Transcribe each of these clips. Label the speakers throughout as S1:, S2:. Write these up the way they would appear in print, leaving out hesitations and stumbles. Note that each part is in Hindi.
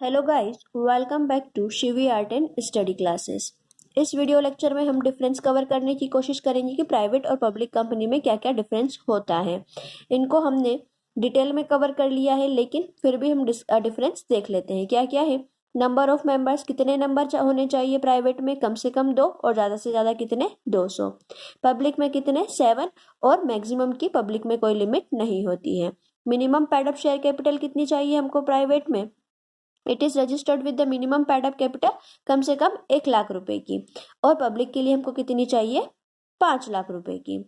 S1: Hello guys, welcome back to Shivi art and study classes. इस वीडियो लेक्चर में हम डिफरेंस कवर करने की कोशिश करेंगे कि प्राइवेट और पब्लिक कंपनी में क्या क्या डिफरेंस होता है। इनको हमने डिटेल में कवर कर लिया है, लेकिन फिर भी हम डिफरेंस देख लेते हैं क्या क्या है। नंबर ऑफ मेंबर्स, कितने नंबर होने चाहिए प्राइवेट में? कम से कम 2 और ज़्यादा से ज़्यादा कितने? 200। पब्लिक में कितने? 7 और मैक्सिमम की पब्लिक में कोई लिमिट नहीं होती है। Minimum paid up share capital कितनी चाहिए हमको प्राइवेट में? It is registered with the minimum paid up capital कम से कम 1 लाख रुपए की। और पब्लिक के लिए हमको कितनी चाहिए? 5 लाख रुपए की।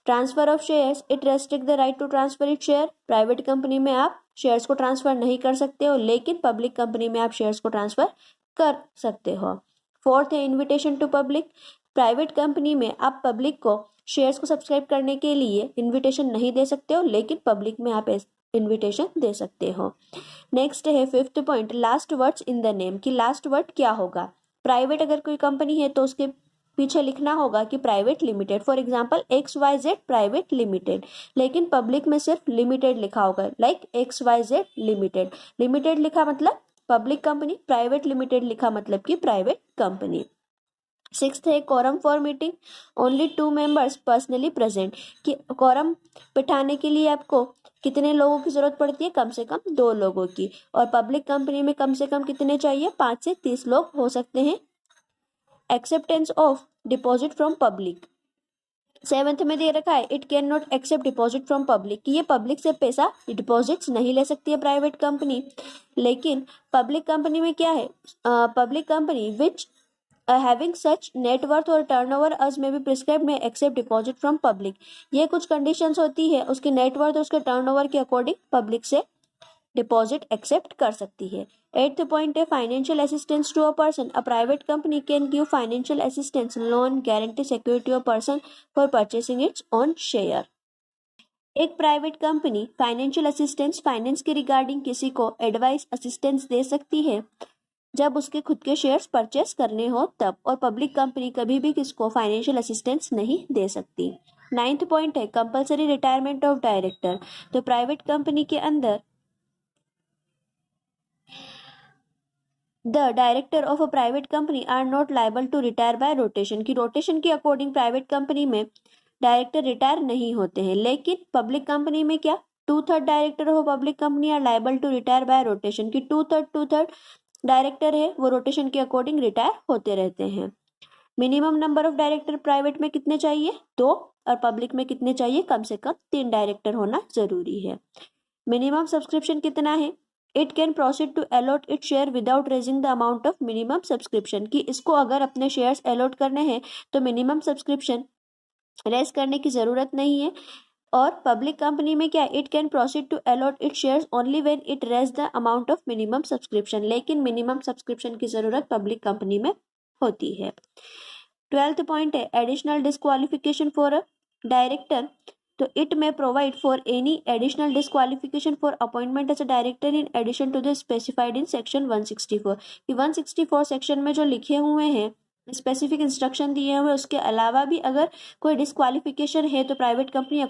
S1: Transfer of shares, it restrict the right to transfer it share. Private company में आप शेयर्स को ट्रांसफर नहीं कर सकते हो, लेकिन पब्लिक कंपनी में आप शेयर्स को ट्रांसफर कर सकते हो। फोर्थ है invitation to public. Private company में आप पब्लिक को शेयर्स को सब्सक्राइब करने के लिए इन्विटेशन नहीं दे सकते हो, लेकिन पब्लिक में आप इन्विटेशन दे सकते हो। नेक्स्ट है fifth point, last words in the name, कि लास्ट वर्ड क्या होगा। प्राइवेट अगर कोई कंपनी है तो उसके पीछे लिखना होगा कि private limited, for example XYZ private limited, लेकिन पब्लिक में सिर्फ लिमिटेड लिखा होगा, लाइक XYZ लिमिटेड। लिमिटेड लिखा मतलब पब्लिक कंपनी, प्राइवेट लिमिटेड लिखा मतलब कि प्राइवेट कंपनी। सिक्स्थ है quorum for meeting, only 2 members personally present, कि कोरम बिठाने के लिए आपको कितने लोगों की जरूरत पड़ती है? कम से कम 2 लोगों की। और पब्लिक कंपनी में कम से कम कितने चाहिए? 5 से 30 लोग हो सकते हैं। Acceptance of deposit from public, seventh में दे रखा है it can not accept deposit from public, कि ये पब्लिक से पैसा डिपॉजिट्स नहीं ले सकती है प्राइवेट कंपनी। लेकिन पब्लिक कंपनी में क्या है? Public company which having such net worth or turnover as may be prescribed may accept deposit from public। ये कुछ कंडीशंस होती है, उसके नेटवर्थ और उसके टर्नओवर के अकॉर्डिंग पब्लिक से डिपॉजिट एक्सेप्ट कर सकती है। एट्थ पॉइंट है financial assistance to a person, a private company can give financial assistance, loan, guarantee, security of person for purchasing its own share. एक private company financial assistance, finance के रिगार्डिंग किसी को एडवाइस, असिस्टेंस दे सकती है जब उसके खुद के शेयर्स परचेस करने हो तब, और पब्लिक कंपनी कभी भी किसको फाइनेंशियल असिस्टेंस नहीं दे सकती। नाइन्थ पॉइंट है कंपलसरी रिटायरमेंट ऑफ डायरेक्टर, तो प्राइवेट कंपनी के अंदर the director of a private company are not liable to retire by rotation, की रोटेशन के अकॉर्डिंग प्राइवेट कंपनी में डायरेक्टर रिटायर नहीं होते हैं। लेकिन पब्लिक कंपनी में क्या? 2/3 director of public company are liable to retire by rotation, की 2/3 डायरेक्टर है वो रोटेशन के अकॉर्डिंग रिटायर होते रहते हैं। Minimum number of director private में कितने चाहिए? 2, और पब्लिक में कितने चाहिए? कम से कम 3 डायरेक्टर होना जरूरी है। मिनिमम सब्सक्रिप्शन कितना है? It can proceed to allot it share without raising the amount of minimum subscription, कि इसको अगर अपने शेयर्स अलॉट करने हैं तो मिनिमम सब्सक्रिप्शन रेज करने की जरूरत नहीं है। और पब्लिक कंपनी में क्या? It can proceed to allot it shares only when it raise the amount of minimum subscription, लेकिन मिनिमम सब्सक्रिप्शन की जरूरत पब्लिक कंपनी में होती है। 12th पॉइंट है additional disqualification for a director, तो it may provide for any additional disqualification for appointment as a director in addition to the specified in section 164, कि 164 सेक्शन में जो लिखे हुए हैं स्पेसिफिक इंस्ट्रक्शन दिए हुए, उसके अलावा भी अगर कोई डिस्क्वालिफिकेशन है तो प्राइवेट कंपनी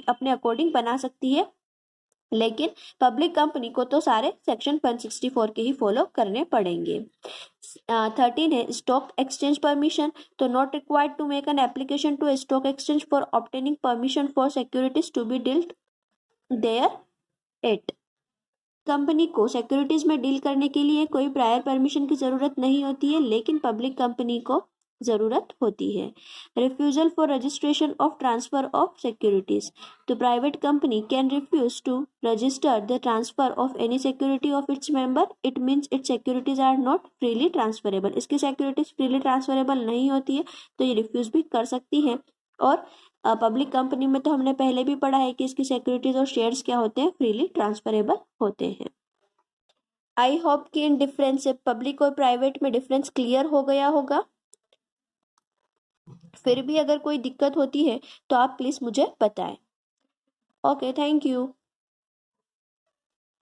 S1: अपने अकॉर्डिंग बना सकती है, लेकिन पब्लिक कंपनी को तो सारे सेक्शन 164 के ही फॉलो करने पड़ेंगे। 13 है स्टॉक एक्सचेंज परमिशन, तो not required to make an application to stock exchange for obtaining permission for securities to be dealt there at. Company को सिक्योरिटीज में डील करने के लिए कोई प्रायर परमिशन की जरूरत नहीं होती है, लेकिन पब्लिक कंपनी को जरूरत होती है। Refusal for registration of transfer of securities, तो private company can refuse to register the transfer of any security of its member, it means its securities are not freely transferable, इसकी सिक्योरिटीज फ्रीली ट्रांसफरेबल नहीं होती है तो ये रिफ्यूज भी कर सकती है। और पब्लिक कंपनी में तो हमने पहले भी पढ़ा है कि इसकी सिक्योरिटीज और शेयर्स क्या होते हैं? फ्रीली ट्रांसफरेबल होते हैं। आई होप कि इन डिफरेंस से पब्लिक और प्राइवेट में डिफरेंस क्लियर हो गया होगा। फिर भी अगर कोई दिक्कत होती है तो आप प्लीज मुझे बताएं। Okay, thank you.